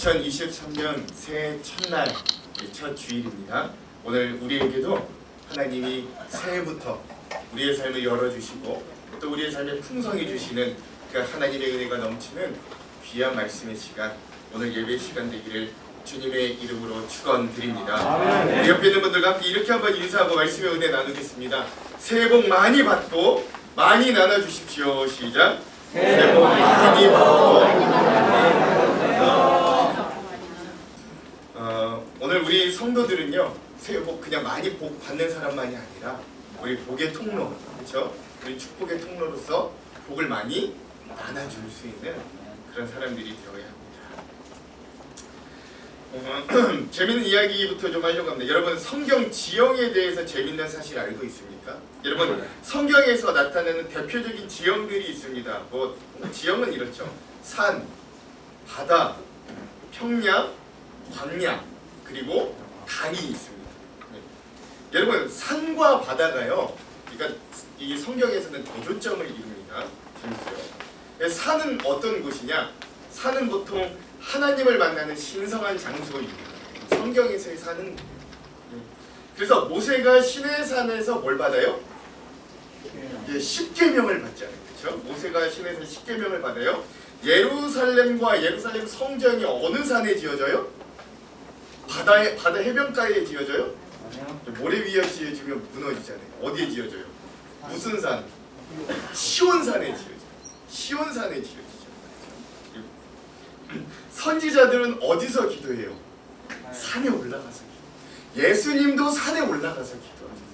2023년 새해 첫날 첫 주일입니다. 오늘 우리에게도 하나님이 새해부터 우리의 삶을 열어주시고 또 우리의 삶에 풍성해 주시는 그 하나님의 은혜가 넘치는 귀한 말씀의 시간, 오늘 예배 시간 되기를 주님의 이름으로 축원드립니다. 우리 옆에 있는 분들과 함께 이렇게 한번 인사하고 말씀의 은혜 나누겠습니다. 새해 복 많이 받고 많이 나눠주십시오. 시작. 새해 복 많이 받고 오늘 우리 성도들은요, 새해 복 그냥 많이 복 받는 사람만이 아니라 우리 복의 통로, 그렇죠? 우리 축복의 통로로서 복을 많이 나눠줄 수 있는 그런 사람들이 되어야 합니다. 재밌는 이야기부터 좀 하려고 합니다. 여러분, 성경 지형에 대해서 재밌는 사실 알고 있습니까? 여러분, 성경에서 나타나는 대표적인 지형들이 있습니다. 뭐 지형은 이렇죠. 산, 바다, 평야, 광야, 그리고 강이 있습니다. 네. 여러분, 산과 바다가요, 그러니까 이 성경에서는 대조점을 이룹니다. 재밌어요. 산은 어떤 곳이냐? 산은 보통 하나님을 만나는 신성한 장소입니다. 성경에서의 산은 그래서 모세가 시내산에서 뭘 받아요? 십계명을 받잖아요. 그렇죠? 모세가 시내에서 십계명을 받아요. 예루살렘과 예루살렘 성전이 어느 산에 지어져요? 바다 해변가에 지어져요? 모래 위에 지어지면 무너지잖아요. 어디에 지어져요? 무슨 산? 시온산에 지어져요. 시온산에 지어지죠. 선지자들은 어디서 기도해요? 산에 올라가서 기도. 예수님도 산에 올라가서 기도하셨어요.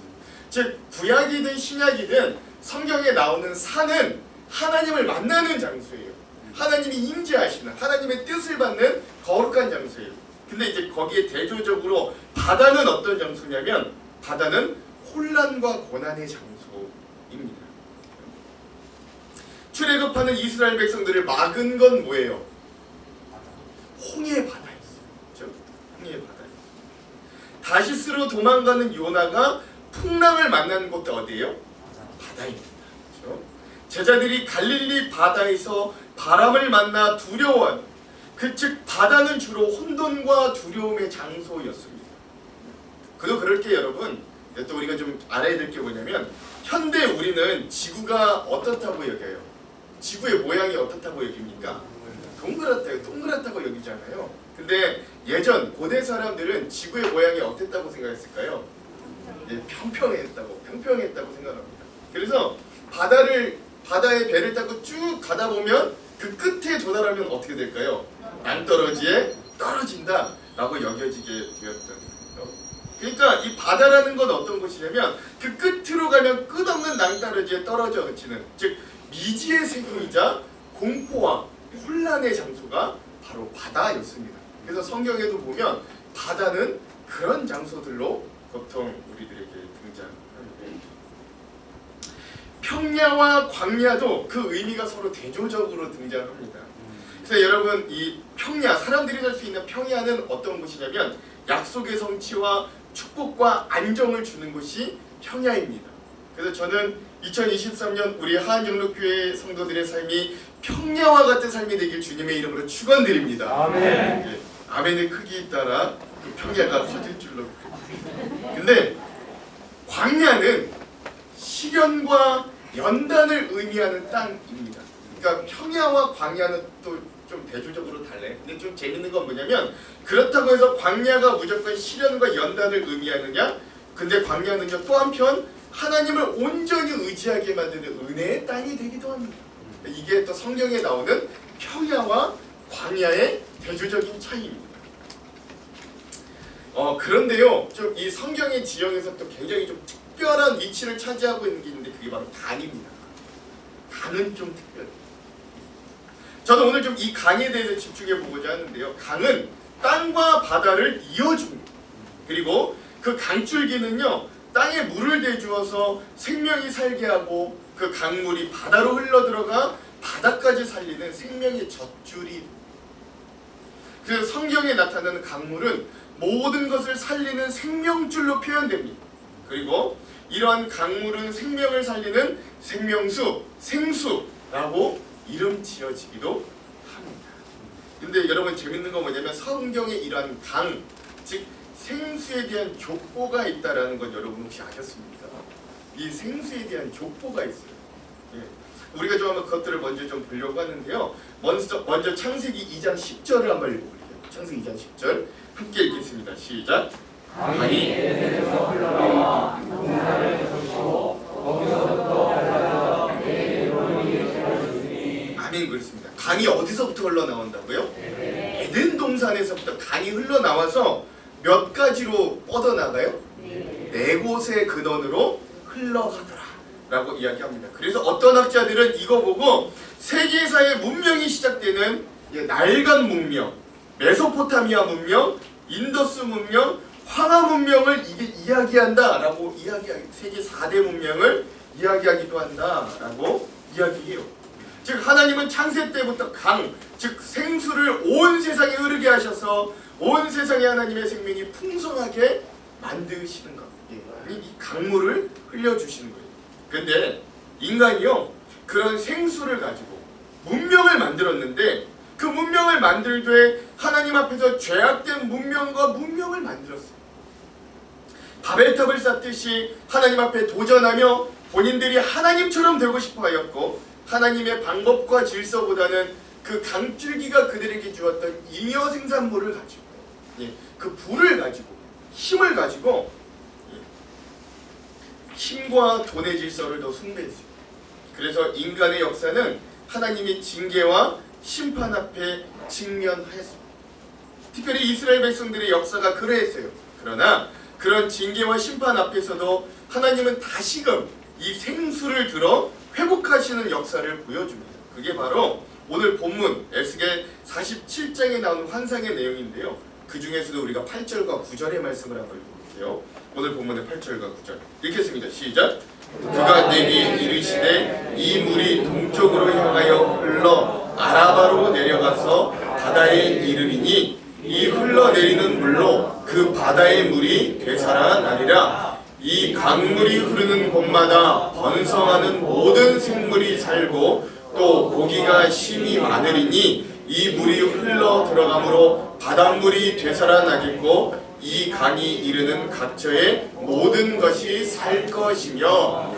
즉 구약이든 신약이든 성경에 나오는 산은 하나님을 만나는 장소예요. 하나님이 임재하시는, 하나님의 뜻을 받는 거룩한 장소예요. 근데 이제 거기에 대조적으로 바다는 어떤 장소냐면 바다는 혼란과 고난의 장소입니다. 출애굽하는 이스라엘 백성들을 막은 건 뭐예요? 홍해 바다였어요. 그렇죠? 홍해 바다였어요. 다시스로 도망가는 요나가 풍랑을 만난 곳도 어디예요? 바다입니다. 그렇죠? 제자들이 갈릴리 바다에서 바람을 만나 두려워한, 즉 바다는 주로 혼돈과 두려움의 장소였습니다. 그도 그럴 게 여러분, 또 우리가 좀 알아야 될 게 뭐냐면 현대 우리는 지구가 어떻다고 여겨요? 지구의 모양이 어떻다고 여깁니까? 동그랗다고 여기잖아요. 근데 예전 고대 사람들은 지구의 모양이 어땠다고 생각했을까요? 평평했다고 생각합니다. 그래서 바다에 배를 타고 쭉 가다 보면 그 끝에 도달하면 어떻게 될까요? 낭떠러지에 떨어진다 라고 여겨지게 되었던 거예요. 그러니까 이 바다라는 건 어떤 곳이냐면 그 끝으로 가면 끝없는 낭떠러지에 떨어져지는, 즉 미지의 세계이자 공포와 혼란의 장소가 바로 바다였습니다. 그래서 성경에도 보면 바다는 그런 장소들로 보통 우리들에게 등장합니다. 평야와 광야도 그 의미가 서로 대조적으로 등장합니다. 그래서 여러분, 이 평야, 사람들이 살 수 있는 평야는 어떤 곳이냐면 약속의 성취와 축복과 안정을 주는 곳이 평야입니다. 그래서 저는 2023년 우리 하안영록교회 성도들의 삶이 평야와 같은 삶이 되길 주님의 이름으로 축원드립니다. 아멘. 네, 아멘의 크기에 따라 그 평야가 커질 줄로. 근데 광야는 시련과 연단을 의미하는 땅입니다. 그러니까 평야와 광야는 또 좀 대조적으로 달라요. 근데 좀 재밌는 건 뭐냐면, 그렇다고 해서 광야가 무조건 시련과 연단을 의미하느냐? 근데 광야는요, 또 한편 하나님을 온전히 의지하게 만드는 은혜의 땅이 되기도 합니다. 이게 또 성경에 나오는 평야와 광야의 대조적인 차이입니다. 그런데요, 좀 이 성경의 지형에서 또 굉장히 좀 특별한 위치를 차지하고 있는 게 있는데 그게 바로 강입니다. 강은 좀 특별해요. 저는 오늘 좀 이 강에 대해서 집중해 보고자 하는데요. 강은 땅과 바다를 이어줍니다. 그리고 그 강줄기는요, 땅에 물을 대주어서 생명이 살게 하고 그 강물이 바다로 흘러들어가 바다까지 살리는 생명의 젖줄이. 그래서 성경에 나타나는 강물은 모든 것을 살리는 생명줄로 표현됩니다. 그리고 이러한 강물은 생명을 살리는 생명수, 생수라고 이름 지어지기도 합니다. 근데 여러분 재밌는 건 뭐냐면 성경에 이러한 강, 즉 생수에 대한 족보가 있다라는 건 여러분 혹시 아셨습니까? 이 생수에 대한 족보가 있어요. 예. 우리가 좀 한번 그것들을 먼저 좀 보려고 하는데요. 먼저 창세기 2장 10절을 한번 읽어볼게요. 창세기 2장 10절 함께 읽겠습니다. 시작. 강이 에덴에서 흘러나와 동산을 적시고 거기서부터 갈라져 에덴으로 이르렀으니. 아멘. 그렇습니다. 강이 어디서부터 흘러나온다고요? 에덴 동산에서부터 강이 흘러나와서 몇 가지로 뻗어나가요? 네 곳의 근원으로 흘러가더라 라고 이야기합니다. 그래서 어떤 학자들은 이거 보고 세계사의 문명이 시작되는 낡은 문명, 메소포타미아 문명, 인더스 문명, 황하 문명을 이게 이야기한다라고 세계 4대 문명을 이야기하기도 한다라고 이야기해요. 즉 하나님은 창세 때부터 강, 즉 생수를 온 세상에 흐르게 하셔서 온 세상에 하나님의 생명이 풍성하게 만드시는 것. 이 강물을 흘려주시는 거예요. 근데 인간이요 그런 생수를 가지고 문명을 만들었는데 그 문명을 만들되 하나님 앞에서 죄악된 문명과 문명을 만들었어요. 바벨탑을 쌓듯이 하나님 앞에 도전하며 본인들이 하나님처럼 되고 싶어 하였고 하나님의 방법과 질서보다는 그 강줄기가 그들에게 주었던 잉여 생산물을 가지고 그 불을 가지고 힘을 가지고 힘과 돈의 질서를 더 숭배했어요. 그래서 인간의 역사는 하나님의 징계와 심판 앞에 직면하였습니다. 특별히 이스라엘 백성들의 역사가 그러했어요. 그러나 그런 징계와 심판 앞에서도 하나님은 다시금 이 생수를 들어 회복하시는 역사를 보여줍니다. 그게 바로 오늘 본문 에스겔 47장에 나오는 환상의 내용인데요. 그 중에서도 우리가 8절과 9절의 말씀을 한번 읽어볼게요. 오늘 본문의 8절과 9절 읽겠습니다. 시작. 그가 내게 이르시되 이 물이 동쪽으로 향하여 흘러 아라바로 내려가서 바다에 이르리니 이 흘러내리는 물로 그 바다의 물이 되살아나리라. 이 강물이 흐르는 곳마다 번성하는 모든 생물이 살고 또 고기가 심이 많으리니 이 물이 흘러 들어가므로 바닷물이 되살아나겠고 이 강이 이르는 각처의 모든 것이 살 것이며.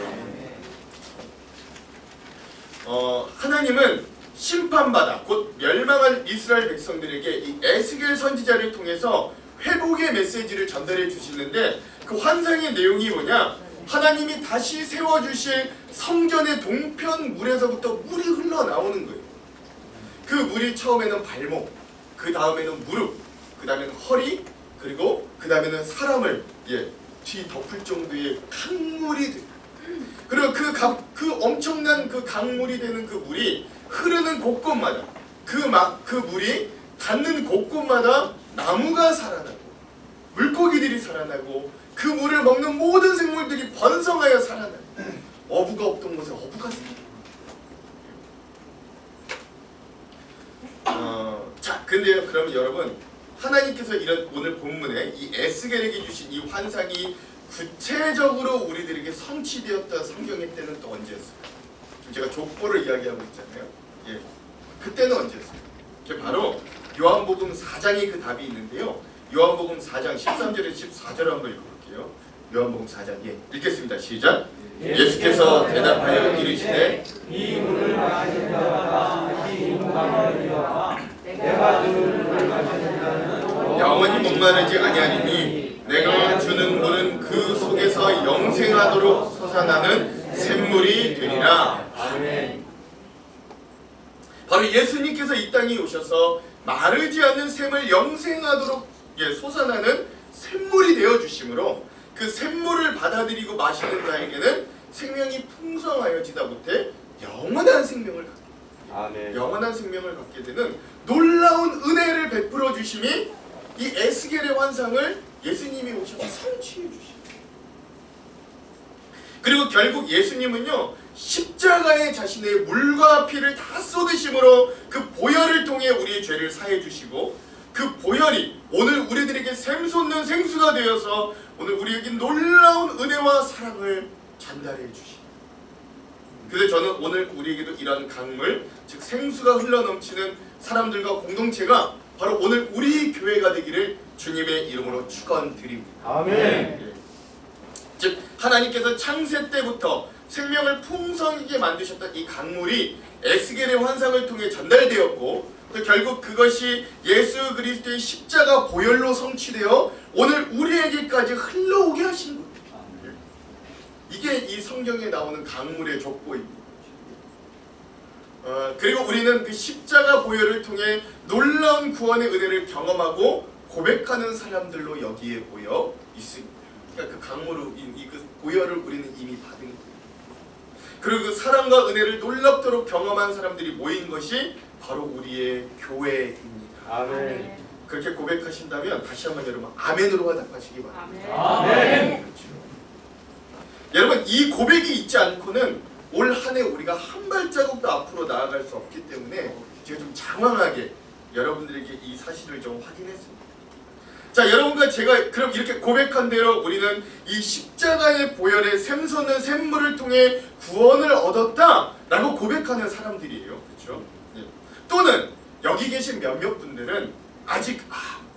하나님은 심판받아 곧 멸망할 이스라엘 백성들에게 이 에스겔 선지자를 통해서 회복의 메시지를 전달해 주시는데 그 환상의 내용이 뭐냐? 하나님이 다시 세워주실 성전의 동편 물에서부터 물이 흘러나오는 거예요. 그 물이 처음에는 발목, 그 다음에는 무릎, 그 다음에는 허리, 그리고 그 다음에는 사람을 뒤 덮을 정도의 강물이 돼요. 그리고 그 엄청난 그 강물이 되는 그 물이 흐르는 곳곳마다 그 물이 닿는 곳곳마다 나무가 살아나고 물고기들이 살아나고 그 물을 먹는 모든 생물들이 번성하여 살아나요. 어부가 없던 곳에 어부가 생겨요. 자, 근데요, 그러면 여러분, 하나님께서 이런 오늘 본문에 이 에스겔에게 주신 이 환상이 구체적으로 우리들에게 성취되었던 성경의 때는 또 언제였어요? 제가 족보를 이야기하고 있잖아요. 그때는 언제였어요? 바로 요한복음 4장에 그 답이 있는데요. 요한복음 4장 13절에서 14절을 한번 읽어볼게요. 요한복음 4장 읽겠습니다. 시작. 예수께서 대답하여 이르시되 이 물을 마시는 자마다 다시 목마름을 이루어 내가 주는 물을 마시는 자는 영원히 목마르지 아니하리니 내가 주는 물은 그 속에서 영생하도록 솟아나는 샘물이 되리라. 아멘. 바로 예수님께서 이 땅에 오셔서 마르지 않는 샘을 영생하도록 솟아나는 샘물이 되어 주심으로 그 샘물을 받아들이고 마시는 자에게는 생명이 풍성하여지다 못해 영원한 생명을 갖게 아멘. 영원한 생명을 갖게 되는 놀라운 은혜를 베풀어 주심이 이 에스겔의 환상을 예수님이 오셔서 성취해 주십니다. 그리고 결국 예수님은요 십자가에 자신의 물과 피를 다 쏟으심으로 그 보혈을 통해 우리의 죄를 사해 주시고 그 보혈이 오늘 우리들에게 샘솟는 생수가 되어서 오늘 우리에게 놀라운 은혜와 사랑을 전달해 주십니다. 그래서 저는 오늘 우리에게도 이런 강물, 즉 생수가 흘러넘치는 사람들과 공동체가 바로 오늘 우리 교회가 되기를 주님의 이름으로 축원드립니다. 아멘. 예. 즉 하나님께서 창세 때부터 생명을 풍성하게 만드셨던 이 강물이 에스겔의 환상을 통해 전달되었고, 또 결국 그것이 예수 그리스도의 십자가 보혈로 성취되어 오늘 우리에게까지 흘러오게 하신 거예요. 이게 이 성경에 나오는 강물의 족보입니다. 그리고 우리는 그 십자가 보혈을 통해 놀라운 구원의 은혜를 경험하고 고백하는 사람들로 여기에 모여 있습니다. 그러니까 그 강물을, 그 보혈을 우리는 이미 받은 거예요. 그리고 그 사랑과 은혜를 놀랍도록 경험한 사람들이 모인 것이 바로 우리의 교회입니다. 아멘. 그렇게 고백하신다면 다시 한번 여러분 아멘으로 화답하시기 바랍니다. 아멘. 그렇죠. 여러분 이 고백이 있지 않고는 올 한 해 우리가 한 발자국도 앞으로 나아갈 수 없기 때문에 제가 좀 장황하게 여러분들에게 이 사실을 좀 확인했습니다. 자, 여러분과 제가 그럼 이렇게 고백한 대로 우리는 이 십자가의 보혈의 샘솟는 샘물을 통해 구원을 얻었다라고 고백하는 사람들이에요. 그렇죠? 예. 또는 여기 계신 몇몇 분들은 아직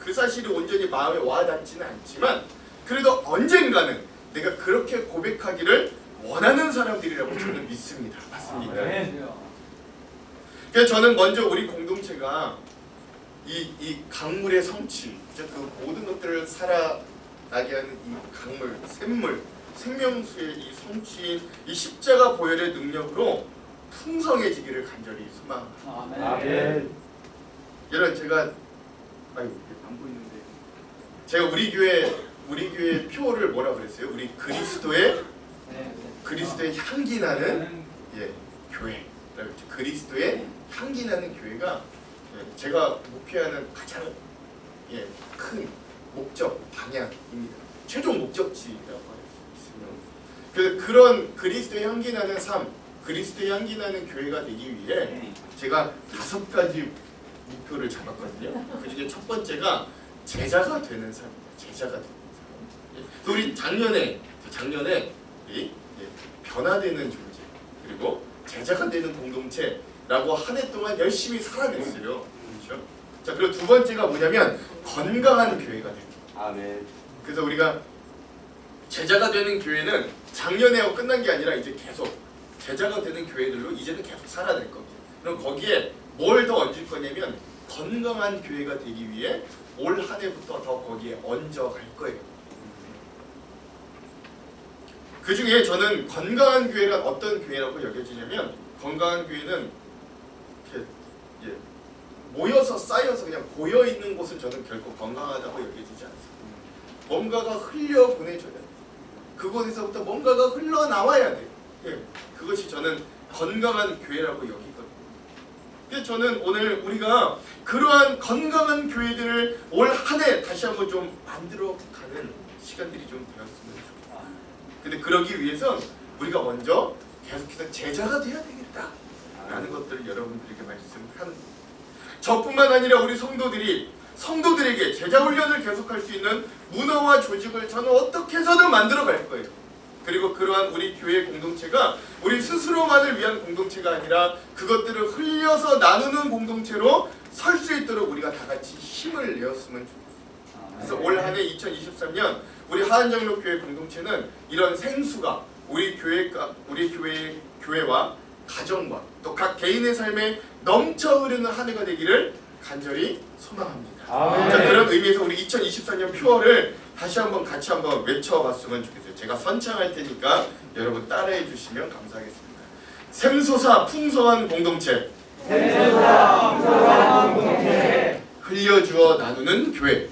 그 사실이 온전히 마음에 와닿지는 않지만 그래도 언젠가는 내가 그렇게 고백하기를 원하는 사람들이라고 저는 믿습니다. 맞습니까? 그래서 저는 먼저 우리 공동체가 이 강물의 성취, 즉 그 모든 것들을 살아나게 하는 이 강물, 샘물, 생명수의 이 성취인 이 십자가 보혈의 능력으로 풍성해지기를 간절히 소망합니다. 아멘. 여러분 제가 안 보이는데 제가 우리 교회 표를 뭐라 그랬어요? 우리 그리스도의 향기 나는 교회. 그리스도의 향기 나는 교회가 제가 목표하는 가장 큰 목적 방향입니다. 최종 목적지라고 할 수 있으면 그래서 그런 그리스도의 향기 나는 삶, 그리스도의 향기 나는 교회가 되기 위해 제가 5가지 목표를 잡았거든요. 그 중에 첫 번째가 제자가 되는 삶입니다. 제자가 되는 삶. 우리 작년에 이 변화되는 존재 그리고 제자가 되는 공동체라고 한 해 동안 열심히 살아냈어요. 그렇죠? 자, 그리고 두 번째가 뭐냐면 건강한 교회가 됩니다. 아멘. 그래서 우리가 제자가 되는 교회는 작년에 하고 끝난 게 아니라 이제 계속 제자가 되는 교회들로 이제는 계속 살아낼 겁니다. 그럼 거기에 뭘 더 얹을 거냐면 건강한 교회가 되기 위해 올 한 해부터 더 거기에 얹어갈 거예요. 그 중에 저는 건강한 교회란 어떤 교회라고 여겨지냐면 건강한 교회는 이렇게 모여서 쌓여서 그냥 고여 있는 곳은 저는 결코 건강하다고 여겨지지 않습니다. 뭔가가 흘려 보내줘야 돼요. 그곳에서부터 뭔가가 흘러나와야 돼요. 그것이 저는 건강한 교회라고 여기거든요. 그래서 저는 오늘 우리가 그러한 건강한 교회들을 올 한 해 다시 한번 좀 만들어가는 시간들이 좀 되었으면 좋겠다. 근데 그러기 위해선 우리가 먼저 계속해서 제자가 돼야 되겠다라는 것들을 여러분들에게 말씀하는 겁니다. 저뿐만 아니라 우리 성도들에게 제자 훈련을 계속할 수 있는 문화와 조직을 저는 어떻게 해서든 만들어갈 거예요. 그리고 그러한 우리 교회 공동체가 우리 스스로만을 위한 공동체가 아니라 그것들을 흘려서 나누는 공동체로 설 수 있도록 우리가 다 같이 힘을 내었으면 좋겠습니다. 그래서 올 한 해 2023년 우리 하안장로교회 공동체는 이런 생수가 우리 교회와 가정과 또 각 개인의 삶에 넘쳐 흐르는 한 해가 되기를 간절히 소망합니다. 자, 그런 의미에서 우리 2024년 표어를 다시 한번 같이 한번 외쳐봤으면 좋겠어요. 제가 선창할 테니까 여러분 따라해 주시면 감사하겠습니다. 샘솟아 풍성한 공동체, 흘려주어 나누는 교회.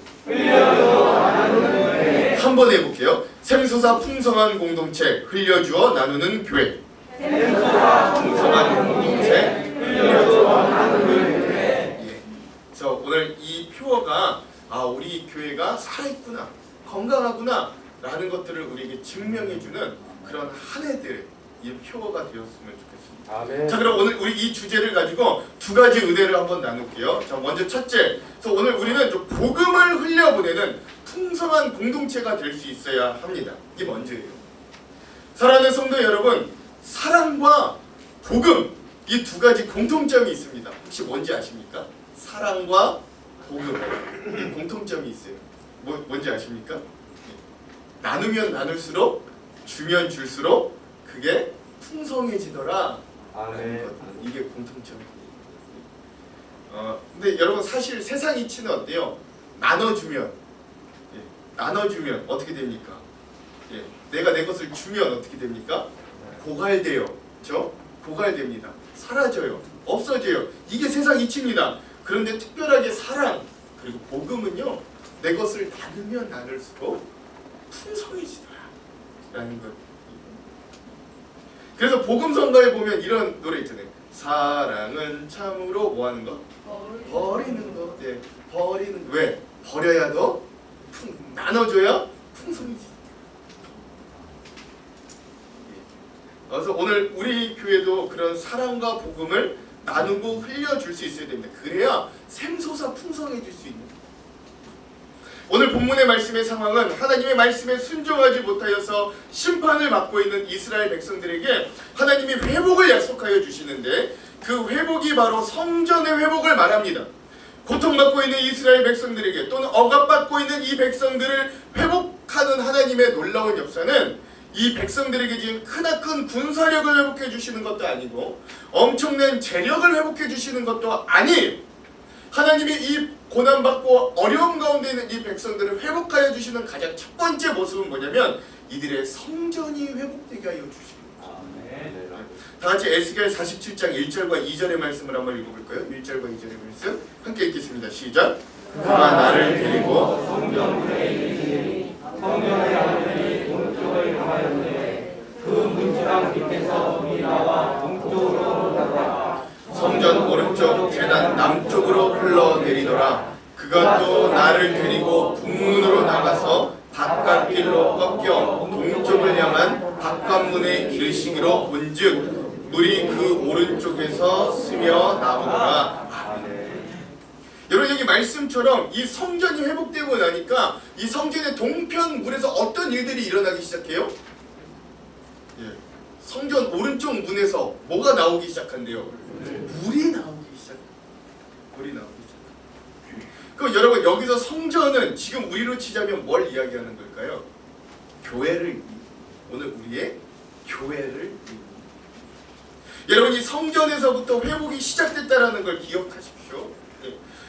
한번 해볼게요. 샘솟아 풍성한 공동체, 흘려주어 나누는 교회. 풍성한 공동체, 흘려주어 나누는 교회. 그래서 오늘 이 표어가 우리 교회가 살아있구나, 건강하구나 라는 것들을 우리에게 증명해주는 그런 한 해들 이 표어가 되었으면 좋겠습니다. 아멘. 자, 그럼 오늘 우리 이 주제를 가지고 두 가지 은혜를 한번 나눌게요. 자, 먼저 첫째, 그래서 오늘 우리는 좀 복음을 흘려보내는 풍성한 공동체가 될 수 있어야 합니다. 이게 먼저예요. 사랑하는 성도 여러분, 사랑과 복음 이 두 가지 공통점이 있습니다. 혹시 뭔지 아십니까? 사랑과 복음 이 공통점이 있어요. 뭔지 아십니까? 나누면 나눌수록 주면 줄수록 그게 풍성해지더라. 아멘. 이게 공통점이에요. 근데 여러분 사실 세상 이치는 어때요? 나눠주면 나눠주면 어떻게 됩니까? 내가 내 것을 주면 어떻게 됩니까? 고갈돼요. 그렇죠? 고갈됩니다. 사라져요. 없어져요. 이게 세상 이치입니다. 그런데 특별하게 사랑 그리고 복음은요. 내 것을 나누면 나눌수록 풍성해지더라 라는 것. 그래서 복음 성가에 보면 이런 노래 있잖아요. 사랑은 참으로 뭐 하는 거? 버리는 거. 버리는 거. 왜? 버려야 더 나눠줘야 풍성해지. 그래서 오늘 우리 교회도 그런 사랑과 복음을 나누고 흘려줄 수 있어야 됩니다. 그래야 샘솟아 풍성해질 수 있는. 오늘 본문의 말씀의 상황은 하나님의 말씀에 순종하지 못하여서 심판을 받고 있는 이스라엘 백성들에게 하나님이 회복을 약속하여 주시는데 그 회복이 바로 성전의 회복을 말합니다. 고통받고 있는 이스라엘 백성들에게 또는 억압받고 있는 이 백성들을 회복하는 하나님의 놀라운 역사는 이 백성들에게 지금 크나큰 군사력을 회복해 주시는 것도 아니고 엄청난 재력을 회복해 주시는 것도 아니 하나님이 이 고난받고 어려움 가운데 있는 이 백성들을 회복하여 주시는 가장 첫 번째 모습은 뭐냐면 이들의 성전이 회복되게 하여 주십니다. 다 같이 에스겔 47장 1절과 2절의 말씀을 한번 읽어볼까요? 1절과 2절의 말씀 함께 읽겠습니다. 시작. 그가 나를 데리고 성전문에 이르시니 성전의 앞문이 동쪽을 향하였는데 그 문지방 밑에서 불이 나와 동쪽으로 흘러가 성전 오른쪽 제단 남쪽으로 흘러내리더라. 그가 또 나를 데리고 북문으로 나가서 바깥길로 꺾여 동쪽을 향한 바깥문에 이르시기로 본즉 물이 그 오른쪽에서 스며 나오더라. 여러분 여기 말씀처럼 이 성전이 회복되고 나니까 이 성전의 동편 문에서 어떤 일들이 일어나기 시작해요? 성전 오른쪽 문에서 뭐가 나오기 시작한대요? 물이 나오기 시작. 물이 나오기 시작. 그럼 여러분 여기서 성전은 지금 우리로 치자면 뭘 이야기하는 걸까요? 교회를 오늘 우리의 교회를 여러분 이 성전에서부터 회복이 시작됐다라는 걸 기억하십시오.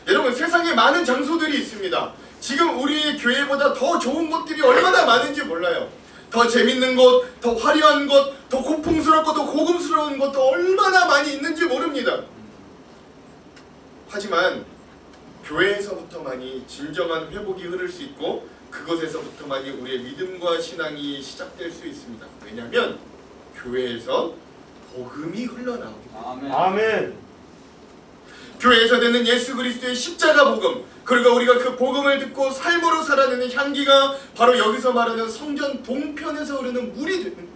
여러분 세상에 많은 장소들이 있습니다. 지금 우리 교회보다 더 좋은 곳들이 얼마나 많은지 몰라요. 더 재밌는 곳, 더 화려한 곳, 더 고풍스럽고 더 고급스러운 곳도 얼마나 많이 있는지 모릅니다. 하지만 교회에서부터만이 진정한 회복이 흐를 수 있고 그곳에서부터만이 우리의 믿음과 신앙이 시작될 수 있습니다. 왜냐하면 교회에서 복음이 흘러나오기 때문에. 아멘. 교회에서 되는 예수 그리스도의 십자가 복음, 그리고 우리가 그 복음을 듣고 삶으로 살아내는 향기가 바로 여기서 말하는 성전 동편에서 흐르는 물이 되는 거예요.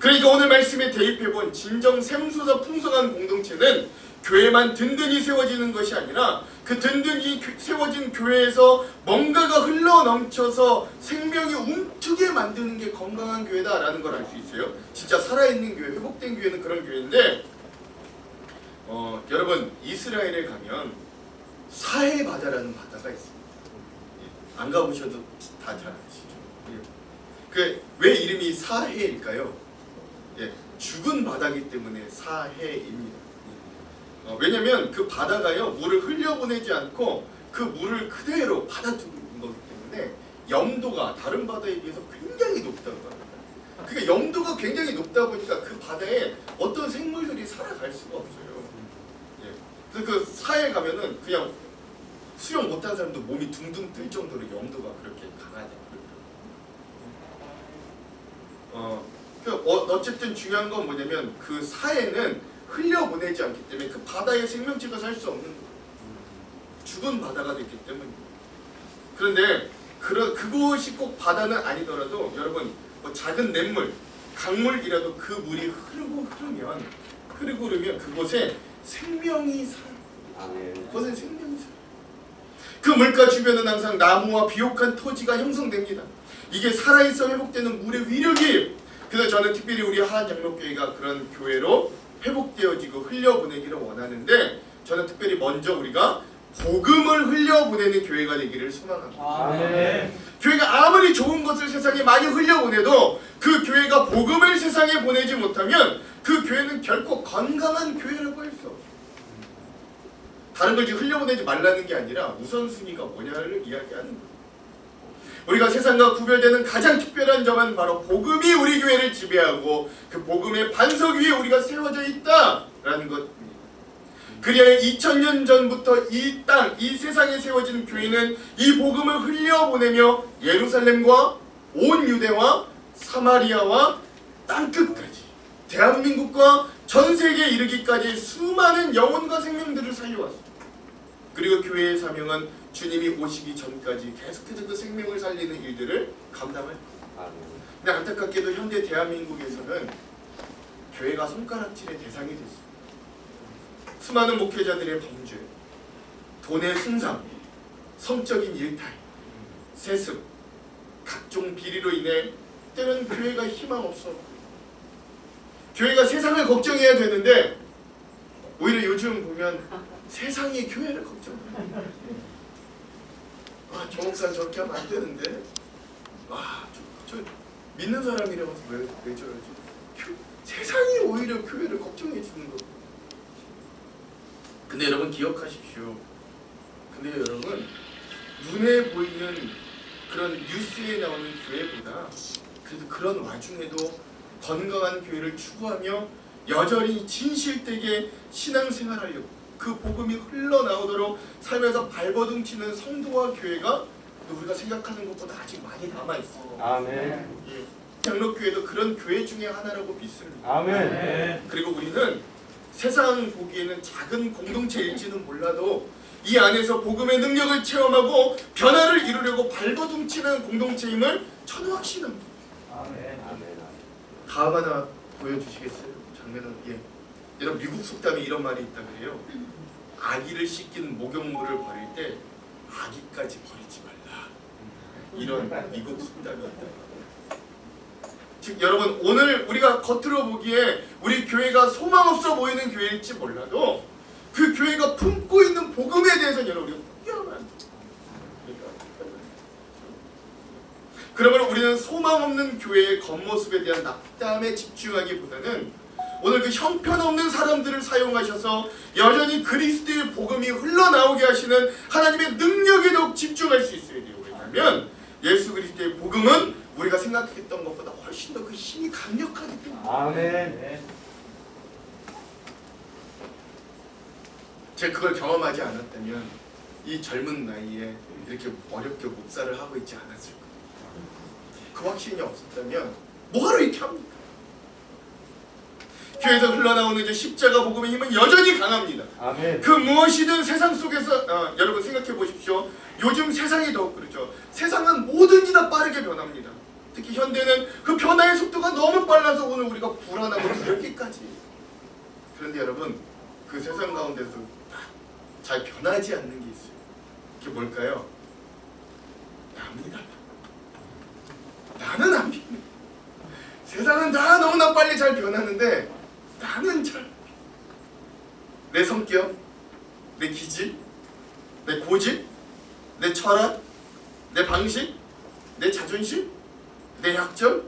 그러니까 오늘 말씀에 대입해본 진정 샘솟아 풍성한 공동체는 교회만 든든히 세워지는 것이 아니라 그 든든히 세워진 교회에서 뭔가가 흘러넘쳐서 생명이 움트게 만드는 게 건강한 교회다라는 걸 알 수 있어요. 진짜 살아있는 교회, 회복된 교회는 그런 교회인데 여러분 이스라엘에 가면 사해 바다라는 바다가 있습니다. 안 가보셔도 다 잘 아시죠. 그 왜 이름이 사해일까요? 죽은 바다기 때문에 사해입니다. 왜냐면 그 바다가요 물을 흘려보내지 않고 그 물을 그대로 받아두고 있는 거기 때문에 염도가 다른 바다에 비해서 굉장히 높다고 합니다. 그러니까 염도가 굉장히 높다 보니까 그 바다에 어떤 생물들이 살아갈 수가 없어요. 그래서 그 사해에 가면은 그냥 수영 못한 사람도 몸이 둥둥 뜰 정도로 염도가 그렇게 강하다. 어쨌든 중요한 건 뭐냐면 그 사해는 흘려보내지 않기 때문에 그 바다에 생명체가 살 수 없는 거예요. 죽은 바다가 됐기 때문입니다. 그런데 그곳이 꼭 바다는 아니더라도 여러분 작은 냇물, 강물이라도 그 물이 흐르고 흐르면 그곳에 생명이 살아요. 그곳에 생명이 살아요. 그 물가 주변은 항상 나무와 비옥한 토지가 형성됩니다. 이게 살아있어 회복되는 물의 위력이에요. 그래서 저는 특별히 우리 하한장로교회가 그런 교회로 회복되어지고 흘려보내기를 원하는데, 저는 특별히 먼저 우리가 복음을 흘려보내는 교회가 되기를 소망합니다. 아멘. 교회가 아무리 좋은 것을 세상에 많이 흘려보내도 그 교회가 복음을 세상에 보내지 못하면 그 교회는 결코 건강한 교회라고 할 수 없어요. 다른 걸 지금 흘려보내지 말라는 게 아니라 우선순위가 뭐냐를 이야기하는 거예요. 우리가 세상과 구별되는 가장 특별한 점은 바로 복음이 우리 교회를 지배하고 그 복음의 반석 위에 우리가 세워져 있다라는 것입니다. 그리하여 2000년 전부터 이 땅, 이 세상에 세워진 교회는 이 복음을 흘려보내며 예루살렘과 온 유대와 사마리아와 땅끝까지, 대한민국과 전 세계에 이르기까지 수많은 영혼과 생명들을 살려왔습니다. 그리고 교회의 사명은 주님이 오시기 전까지 계속해서 그 생명을 살리는 일들을 감당할 거예요. 근데 안타깝게도 현대 대한민국에서는 교회가 손가락질의 대상이 됐습니다. 수많은 목회자들의 범죄, 돈의 승상, 성적인 일탈, 세습, 각종 비리로 인해 때로는 교회가 희망 없어. 교회가 세상을 걱정해야 되는데 오히려 요즘 보면 세상이 교회를 걱정해요. 아, 저 목사 저렇게 하면 안 되는데. 아, 저 믿는 사람이라면서 왜 저러지? 세상이 오히려 교회를 걱정해 주는 거. 근데 여러분 기억하십시오. 근데 여러분, 눈에 보이는 그런 뉴스에 나오는 교회보다 그래도 그런 와중에도 건강한 교회를 추구하며 여전히 진실되게 신앙생활하려고 그 복음이 흘러나오도록 살면서 발버둥 치는 성도와 교회가 우리가 생각하는 것보다 아직 많이 남아있어요. 아멘. 예. 장로교회도 그런 교회 중에 하나라고 믿습니다. 아멘. 그리고 우리는 세상 보기에는 작은 공동체일지는 몰라도 이 안에서 복음의 능력을 체험하고 변화를 이루려고 발버둥 치는 공동체임을 저는 확신합니다. 아멘. 다음 하나 보여주시겠어요? 장면은, 예. 여러분, 미국 속담에 이런 말이 있다 그래요. 아기를 씻긴 목욕물을 버릴 때 아기까지 버리지 말라. 이런 미국 속담이 있다. 즉 여러분, 오늘 우리가 겉으로 보기에 우리 교회가 소망 없어 보이는 교회일지 몰라도 그 교회가 품고 있는 복음에 대해서 여러분 우리가 포기하면 안 돼요. 그러면 우리는 소망 없는 교회의 겉모습에 대한 낙담에 집중하기보다는 오늘 그 형편없는 사람들을 사용하셔서 여전히 그리스도의 복음이 흘러나오게 하시는 하나님의 능력에 더욱 집중할 수 있어야 돼요. 왜냐하면 예수 그리스도의 복음은 우리가 생각했던 것보다 훨씬 더 그 힘이 강력하기 때문에. 아멘. 제가 그걸 경험하지 않았다면 이 젊은 나이에 이렇게 어렵게 목사를 하고 있지 않았을 거예요. 그 확신이 없었다면 뭐하러 이렇게 합니까? 교회에서 흘러나오는 이제 십자가 복음의 힘은 여전히 강합니다. 아멘. 그 무엇이든 세상 속에서 여러분 생각해 보십시오. 요즘 세상이 더욱 그렇죠. 세상은 뭐든지 다 빠르게 변합니다. 특히 현대는 그 변화의 속도가 너무 빨라서 오늘 우리가 불안하고 두렵기까지. 그런데 여러분, 그 세상 가운데서 잘 변하지 않는 게 있어요. 그게 뭘까요? 납니다. 나는 안 변해. 세상은 다 너무나 빨리 잘 변하는데 나는 잘. 내 성격, 내 기질, 내 고집, 내 철학, 내 방식, 내 자존심, 내 약점,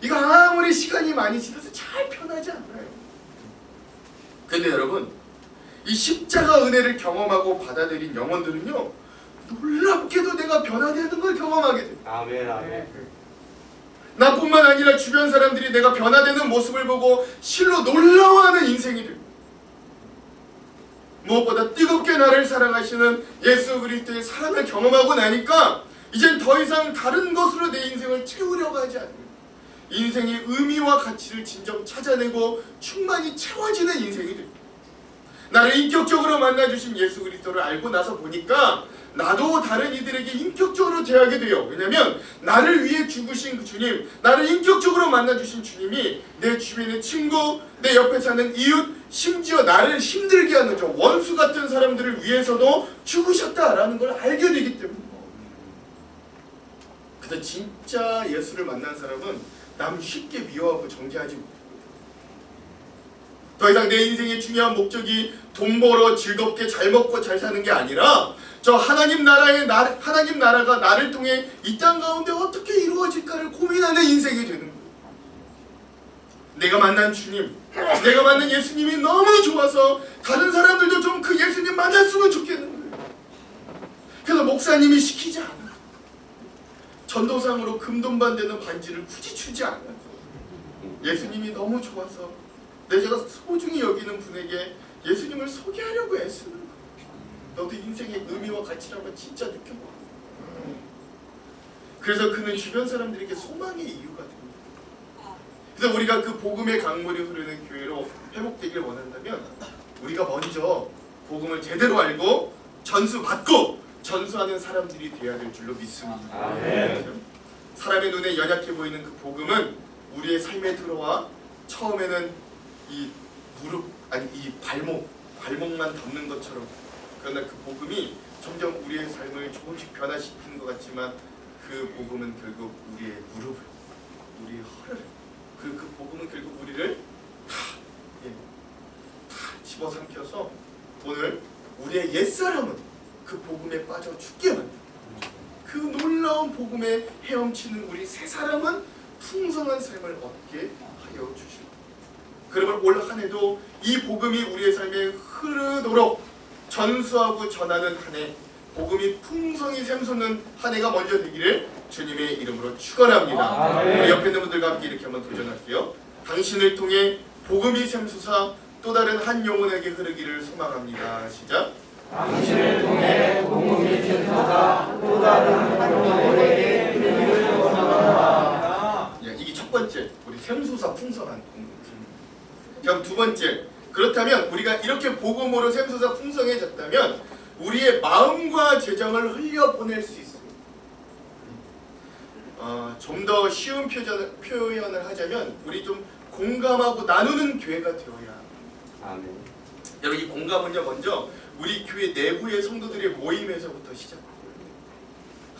이거 아무리 시간이 많이 지나서 잘 변하지 않아요. 근데 여러분, 이 십자가 은혜를 경험하고 받아들인 영혼들은요, 놀랍게도 내가 변화되는 걸 경험하게 돼요. 아멘. 아멘. 나뿐만 아니라 주변 사람들이 내가 변화되는 모습을 보고 실로 놀라워하는 인생이 됩니다. 무엇보다 뜨겁게 나를 사랑하시는 예수 그리스도의 사랑을 경험하고 나니까 이젠 더 이상 다른 것으로 내 인생을 채우려고 하지 않는, 인생의 의미와 가치를 진정 찾아내고 충만히 채워지는 인생이 됩니다. 나를 인격적으로 만나주신 예수 그리스도를 알고 나서 보니까 나도 다른 이들에게 인격적으로 대하게 돼요. 왜냐하면 나를 위해 죽으신 그 주님, 나를 인격적으로 만나주신 주님이 내 주변의 친구, 내 옆에 사는 이웃, 심지어 나를 힘들게 하는 저 원수 같은 사람들을 위해서도 죽으셨다라는 걸 알게 되기 때문에. 그래서 진짜 예수를 만난 사람은 남 쉽게 미워하고 정죄하지 못해요. 더 이상 내 인생의 중요한 목적이 돈 벌어 즐겁게 잘 먹고 잘 사는 게 아니라 저 하나님 나라가 나를 통해 이 땅 가운데 어떻게 이루어질까를 고민하는 인생이 되는 거예요. 내가 만난 주님, 내가 만난 예수님이 너무 좋아서 다른 사람들도 좀 그 예수님 만났으면 좋겠는 거예요. 그래서 목사님이 시키지 않아. 전도상으로 금돈반 되는 반지를 굳이 주지 않아. 예수님이 너무 좋아서 내가 소중히 여기는 분에게 예수님을 소개하려고 애쓰는 거예요. 너도 인생의 의미와 가치라고 진짜 느껴봐. 그래서 그는 주변 사람들에게 소망의 이유가 됩니다. 그래서 우리가 그 복음의 강물이 흐르는 교회로 회복되길 원한다면 우리가 먼저 복음을 제대로 알고 전수받고 전수하는 사람들이 되어야 될 줄로 믿습니다. 아멘. 사람의 눈에 연약해 보이는 그 복음은 우리의 삶에 들어와 처음에는 이 발목만 덮는 것처럼, 그러나 그 복음이 점점 우리의 삶을 조금씩 변화시키는 것 같지만 그 복음은 결국 우리의 무릎을, 우리의 허를, 그리고 그 복음은 결국 우리를 다 집어삼켜서 오늘 우리의 옛사람은 그 복음에 빠져 죽게 만든다. 그 놀라운 복음에 헤엄치는 우리 새 사람은 풍성한 삶을 얻게 하여 주시고, 그러면 올 한 해도 이 복음이 우리의 삶에 흐르도록 전수하고 전하는 한 해, 복음이 풍성히 샘솟는 한 해가 먼저 되기를 주님의 이름으로 축원합니다. 우리 옆에 있는 분들과 함께 이렇게 한번 도전할게요. 당신을 통해 복음이 샘솟아 또 다른 한 영혼에게 흐르기를 소망합니다. 시작. 당신을 통해 복음이 샘솟아 또 다른 한 영혼에게 흐르기를 소망합니다. 이게 첫 번째, 우리 샘솟아 풍성한 복음. 그럼 두 번째, 그렇다면 우리가 이렇게 복음으로 샘솟아 풍성해졌다면 우리의 마음과 재정을 흘려보낼 수 있습니다. 좀 더 쉬운 표현을 하자면 우리 좀 공감하고 나누는 교회가 되어야 합니다. 아멘. 여러분, 이 공감은요, 먼저 우리 교회 내부의 성도들의 모임에서부터 시작합니다.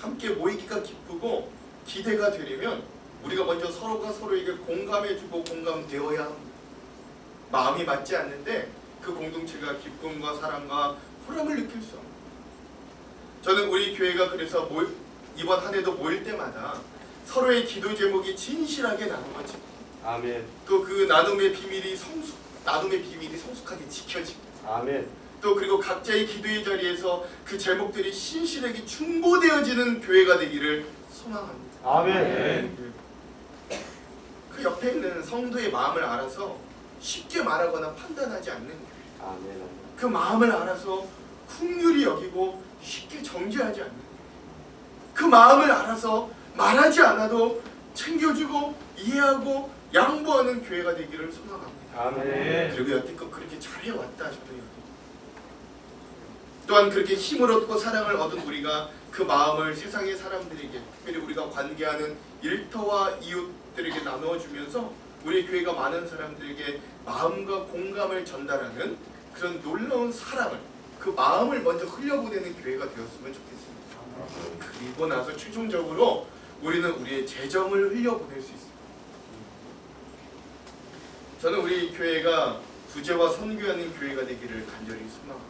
함께 모이기가 기쁘고 기대가 되려면 우리가 먼저 서로가 서로에게 공감해주고 공감되어야 합니다. 마음이 맞지 않는데 그 공동체가 기쁨과 사랑과 보람을 느낄 수 없습니다. 저는 우리 교회가 그래서 이번 한 해도 모일 때마다 서로의 기도 제목이 진실하게 나누어지고, 아멘. 또 그 나눔의 비밀이 성숙하게 지켜지고, 아멘. 또 그리고 각자의 기도의 자리에서 그 제목들이 신실하게 중보되어지는 교회가 되기를 소망합니다. 아멘. 그 옆에 있는 성도의 마음을 알아서 쉽게 말하거나 판단하지 않는 교회, 아멘. 그 마음을 알아서 긍휼히 여기고 쉽게 정죄하지 않는 교회, 그 마음을 알아서 말하지 않아도 챙겨주고 이해하고 양보하는 교회가 되기를 소망합니다. 아멘. 그리고 여태껏 그렇게 잘해왔다. 저는 또한 그렇게 힘을 얻고 사랑을 얻은 우리가 그 마음을 세상의 사람들에게, 특별히 우리가 관계하는 일터와 이웃들에게 나누어주면서 우리 교회가 많은 사람들에게 마음과 공감을 전달하는 그런 놀라운 사랑을, 그 마음을 먼저 흘려보내는 교회가 되었으면 좋겠습니다. 그리고 나서 최종적으로 우리는 우리의 재정을 흘려보낼 수 있습니다. 저는 우리 교회가 구제와 선교하는 교회가 되기를 간절히 소망합니다.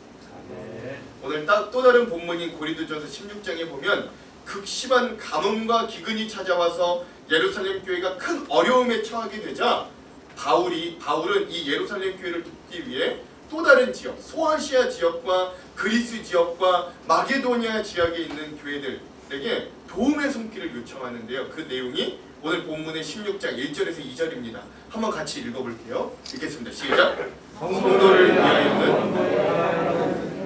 오늘 또 다른 본문인 고린도전서 16장에 보면 극심한 가뭄과 기근이 찾아와서 예루살렘 교회가 큰 어려움에 처하게 되자 바울은 이 예루살렘 교회를 돕기 위해 또 다른 지역, 소아시아 지역과 그리스 지역과 마게도니아 지역에 있는 교회들에게 도움의 손길을 요청하는데요. 그 내용이 오늘 본문의 16장 1절에서 2절입니다. 한번 같이 읽어볼게요. 읽겠습니다. 시작. 성도를 위하여는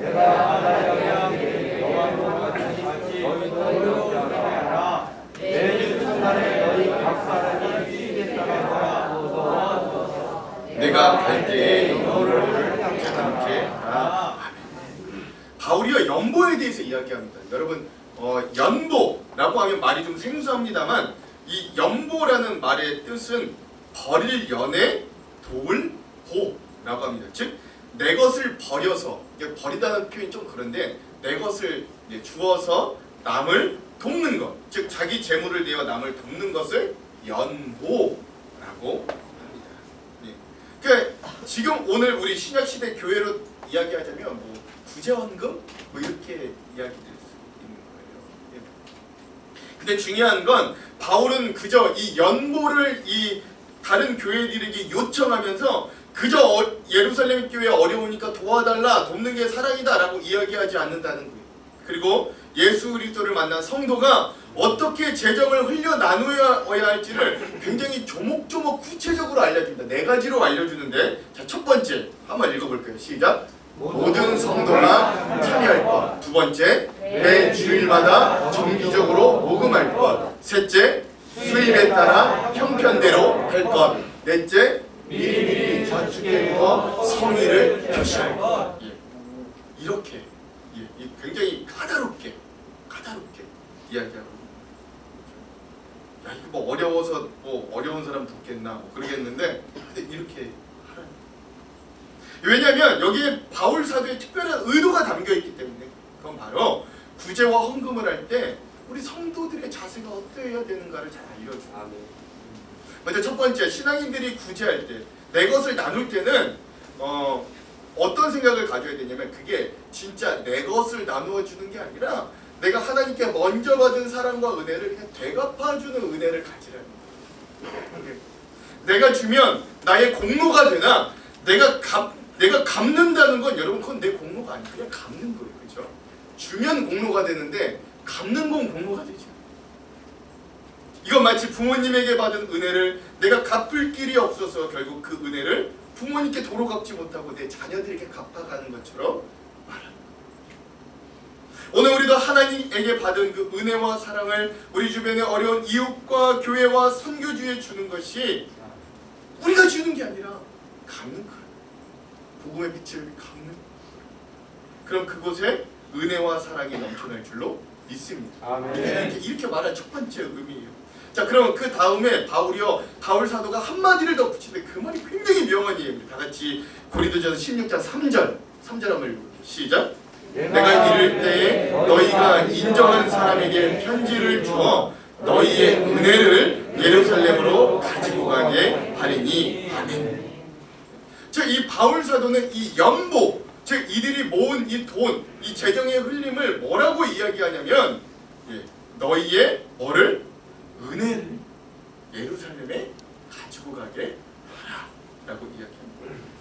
내가 하나님께 너와 같이 너희도 노력하라. 내 순간에 너희 각 사람이 쉬겠다고 하라. 내가 갈 때에 연보를 함께 하라. 바울이요, 연보에 대해서 이야기합니다. 여러분, 연보라고 하면 말이 좀 생소합니다만 이 연보라는 말의 뜻은 버릴 연에 도울 보라고 합니다. 즉, 내 것을 버려서, 버리다는 표현이 좀 그런데 내 것을 주어서 남을 돕는 것, 즉 자기 재물을 내어 남을 돕는 것을 연보라고 합니다. 예. 그러니까 지금 오늘 우리 신약 시대 교회로 이야기하자면 뭐 구제원금 뭐 이렇게 이야기될 수 있는 거예요. 예. 근데 중요한 건 바울은 그저 이 연보를 이 다른 교회들에게 요청하면서 그저 예루살렘 교회 어려우니까 도와달라, 돕는 게 사랑이다라고 이야기하지 않는다는 거예요. 그리고 예수 그리스도를 만난 성도가 어떻게 재정을 흘려 나누어야 할지를 굉장히 조목조목 구체적으로 알려줍니다. 4가지로 알려주는데, 자, 첫 번째 한번 읽어볼까요? 시작. 모든 성도가 참여할 것. 두 번째, 매 주일마다 정기적으로 모금할 것. 셋째, 수입에 따라 형편대로 할 것. 넷째, 미리미리 저축해두어 성의를 표시할 것. 예. 이렇게 굉장히 까다롭게 이야기하고, 야 이거 뭐 어려워서 뭐 어려운 사람 돕겠나 뭐 그러겠는데, 근데 이렇게 하라는. 왜냐하면 여기에 바울 사도의 특별한 의도가 담겨 있기 때문에. 그건 바로 구제와 헌금을 할 때 우리 성도들의 자세가 어떠해야 되는가를 잘 알려줘요. 먼저 첫 번째, 신앙인들이 구제할 때, 내 것을 나눌 때는 어떤 생각을 가져야 되냐면, 그게 진짜 내 것을 나누어 주는 게 아니라 내가 하나님께 먼저 받은 사랑과 은혜를 그냥 되갚아주는 은혜를 가지라는 거예요. 내가 주면 나의 공로가 되나, 내가 갚는다는 건, 여러분 그건 내 공로가 아니에요. 그냥 갚는 거예요. 그렇죠? 주면 공로가 되는데 갚는 건 공로가 되죠. 이건 마치 부모님에게 받은 은혜를 내가 갚을 길이 없어서 결국 그 은혜를 부모님께 도로 갚지 못하고 내 자녀들에게 갚아가는 것처럼 말합니다. 오늘 우리도 하나님에게 받은 그 은혜와 사랑을 우리 주변의 어려운 이웃과 교회와 선교주에 주는 것이 우리가 주는 게 아니라 갚는 거예요. 복음의 빛을 갚는 거예요. 그럼 그곳에 은혜와 사랑이 넘쳐날 줄로 믿습니다. 아멘. 이렇게 말한 첫 번째 의미예요. 자, 그럼 그 다음에 바울 사도가 한마디를 더 붙이는데 그 말이 굉장히 명언 이야기입니다. 다 같이 고린도전서 16장 3절 한번 읽어볼게요. 시작. 내가 이를 때에 너희가 인정한 사람에게 편지를 주어 너희의 은혜를 예루살렘으로 가지고 가게 하리니. 아멘. 즉, 이 바울 사도는 이 연보, 즉 이들이 모은 이 돈, 이 재정의 흘림을 뭐라고 이야기하냐면, 너희의 뭐를? 은혜를 예루살렘에 가지고 가게 하라 라고 이야기합니다.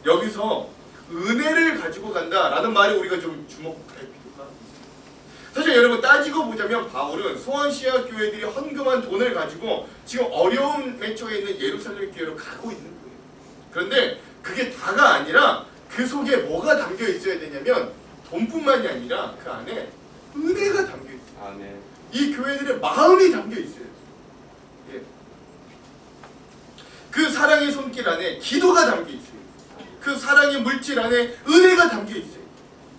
여기서 은혜를 가지고 간다라는 말에 우리가 좀 주목할 필요가 있습니다. 사실 여러분 따지고 보자면 바울은 소아시아 교회들이 헌금한 돈을 가지고 지금 어려움에 처해 있는 예루살렘 교회로 가고 있는 거예요. 그런데 그게 다가 아니라 그 속에 뭐가 담겨 있어야 되냐면, 돈뿐만이 아니라 그 안에 은혜가 담겨 있어요. 아멘. 이 교회들의 마음이 담겨 있어요. 그 사랑의 손길 안에 기도가 담겨 있어요. 그 사랑의 물질 안에 은혜가 담겨 있어요.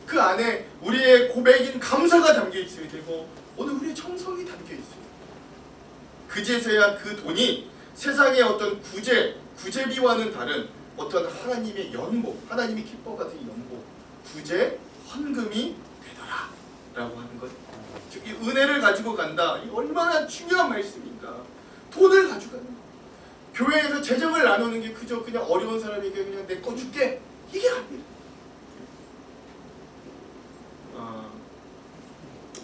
그 안에 우리의 고백인 감사가 담겨 있어야 되고, 오늘 우리의 정성이 담겨 있어요. 그제서야 그 돈이 세상의 어떤 구제비와는 다른 어떤 하나님의 연보, 하나님이 기뻐하는 연보, 구제, 헌금이 되더라 라고 하는 것. 즉, 이 은혜를 가지고 간다. 이 얼마나 중요한 말씀인가. 돈을 가지고 가는 거. 교회에서 재정을 나누는 게 그저 그냥 어려운 사람에게 그냥 내 거 줄게, 이게 아니라.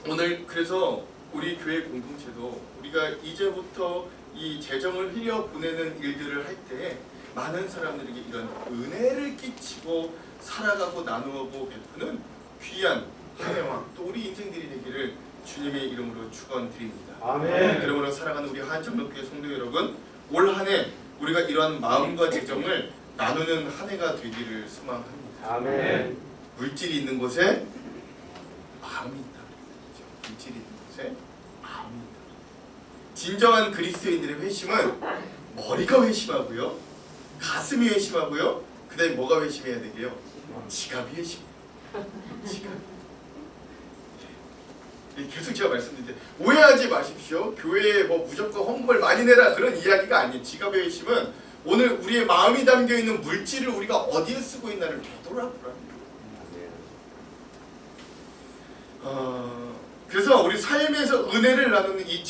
오늘 그래서 우리 교회 공동체도 우리가 이제부터 이 재정을 흘려 보내는 일들을 할 때 많은 사람들에게 이런 은혜를 끼치고 살아가고 나누고 베푸는 귀한 한 해와 또 우리 인생들이 되기를 주님의 이름으로 축원드립니다. 아멘. 그러므로 살아가는 우리 한정목교회 성도 여러분, 올 한 해 우리가 이러한 마음과 재정을 나누는 한 해가 되기를 소망합니다. 아멘. 물질이 있는 곳에 마음이 있다. 물질이 있는 곳에 마음이 있다. 진정한 그리스도인들의 회심은 머리가 회심하고요, 가슴이 회심하고요, 그 다음에 뭐가 회심해야 되게요? 지갑이 회심. 지갑. 계속 제가 말씀드리는데 오해하지 마십시오. 교회에 뭐 무조건 헌금을 많이 내라 그런 이야기가 아니에요. 지갑의 회심은 오늘 우리의 마음이 담겨 있는 물질을 우리가 어디에 쓰고 있나를 되돌아보라는 거예요. 그래서 우리 삶에서 은혜를 나누는 이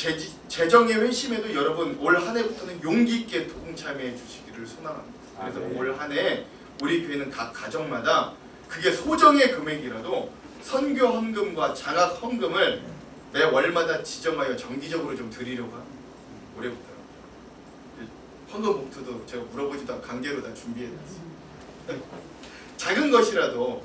재정의 회심에도 여러분 올 한 해부터는 용기 있게 도움 참여해 주시기를 소망합니다. 그래서 올 한 해 우리 교회는 각 가정마다 그게 소정의 금액이라도 선교 헌금과 장학 헌금을 매 월마다 지정하여 정기적으로 좀 드리려고 합니다. 올해부터 헌금 봉투도 제가 물어보지도 않고 강제로 다 준비해놨어요. 작은 것이라도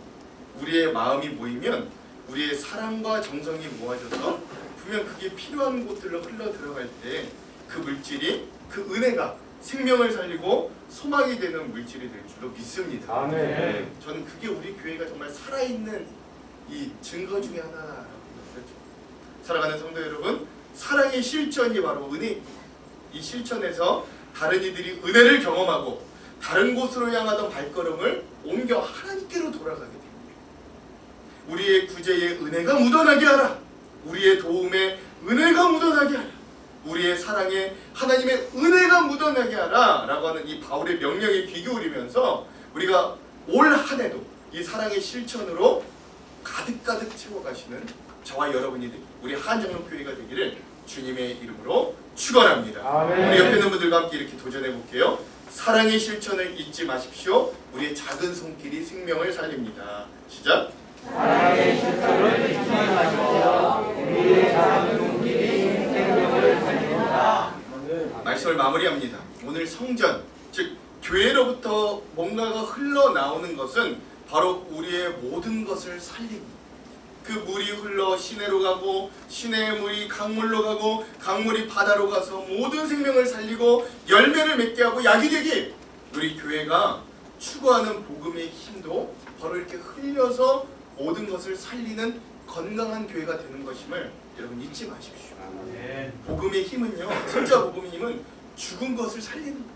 우리의 마음이 모이면 우리의 사랑과 정성이 모아져서 분명 그게 필요한 곳들로 흘러 들어갈 때 그 물질이, 그 은혜가 생명을 살리고 소망이 되는 물질이 될 줄로 믿습니다. 아멘. 저는 그게 우리 교회가 정말 살아있는 이 증거 중에 하나라고 생각하죠. 사랑하는 성도 여러분, 사랑의 실천이 바로 은혜입니다. 이 실천에서 다른 이들이 은혜를 경험하고 다른 곳으로 향하던 발걸음을 옮겨 하나님께로 돌아가게 됩니다. 우리의 구제에 은혜가 묻어나게 하라. 우리의 도움에 은혜가 묻어나게 하라. 우리의 사랑에 하나님의 은혜가 묻어나게 하라 라고 하는 이 바울의 명령에 귀 기울이면서 우리가 올 한 해도 이 사랑의 실천으로 가득가득 채워가시는 저와 여러분이 되기, 우리 한정록교회가 되기를 주님의 이름으로 축원합니다. 아멘. 우리 옆에 있는 분들과 함께 이렇게 도전해 볼게요. 사랑의 실천을 잊지 마십시오. 우리의 작은 손길이 생명을 살립니다. 시작. 사랑의 실천을 잊지 마십시오. 우리의 작은 손길이 생명을 살립니다. 말씀을 마무리합니다. 오늘 성전, 즉 교회로부터 뭔가가 흘러나오는 것은 바로 우리의 모든 것을 살립니다. 그 물이 흘러 시내로 가고 시내의 물이 강물로 가고 강물이 바다로 가서 모든 생명을 살리고 열매를 맺게 하고 약이 되기, 우리 교회가 추구하는 복음의 힘도 바로 이렇게 흘려서 모든 것을 살리는 건강한 교회가 되는 것임을 여러분 잊지 마십시오. 복음의 힘은요, 진짜 복음의 힘은 죽은 것을 살리는 거예요.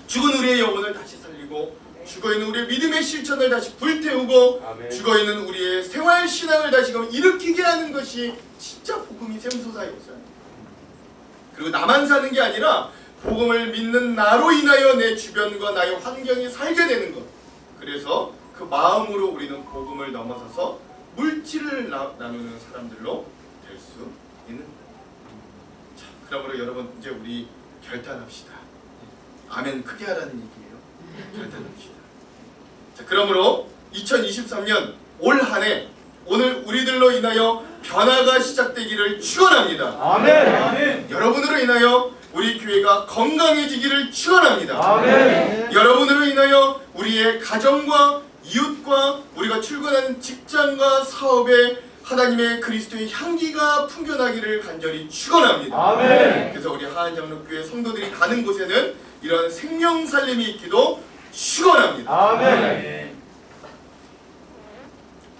죽은 우리의 영혼을 다시 살리고 죽어있는 우리의 믿음의 실천을 다시 불태우고 아멘. 죽어있는 우리의 생활신앙을 다시금 일으키게 하는 것이 진짜 복음이 샘솟아 있어요. 그리고 나만 사는 게 아니라 복음을 믿는 나로 인하여 내 주변과 나의 환경이 살게 되는 것. 그래서 그 마음으로 우리는 복음을 넘어서서 물질을 나누는 사람들로 될 수 있는 거예요. 자, 그러므로 여러분 이제 우리 결단합시다. 아멘 크게 하라는 얘기예요. 결단합시다. 자, 그러므로 2023년 올 한 해 오늘 우리들로 인하여 변화가 시작되기를 축원합니다. 아멘. 여러분으로 인하여 우리 교회가 건강해지기를 축원합니다. 아멘. 여러분으로 인하여 우리의 가정과 이웃과 우리가 출근하는 직장과 사업에 하나님의 그리스도의 향기가 풍겨나기를 간절히 축원합니다. 아멘. 그래서 우리 하안장로교회 성도들이 가는 곳에는 이런 생명 살림이 있기도 축원합니다. 아멘.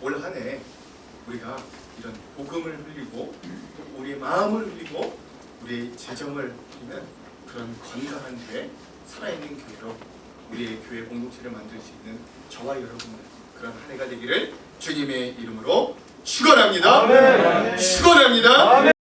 올 한 해 우리가 이런 복음을 흘리고 또 우리의 마음을 흘리고 우리의 재정을 흘리는 그런 건강한 교회, 살아있는 교회로 우리의 교회 공동체를 만들 수 있는 저와 여러분의 그런 한 해가 되기를 주님의 이름으로 축원합니다. 아멘. 축원합니다. 아멘.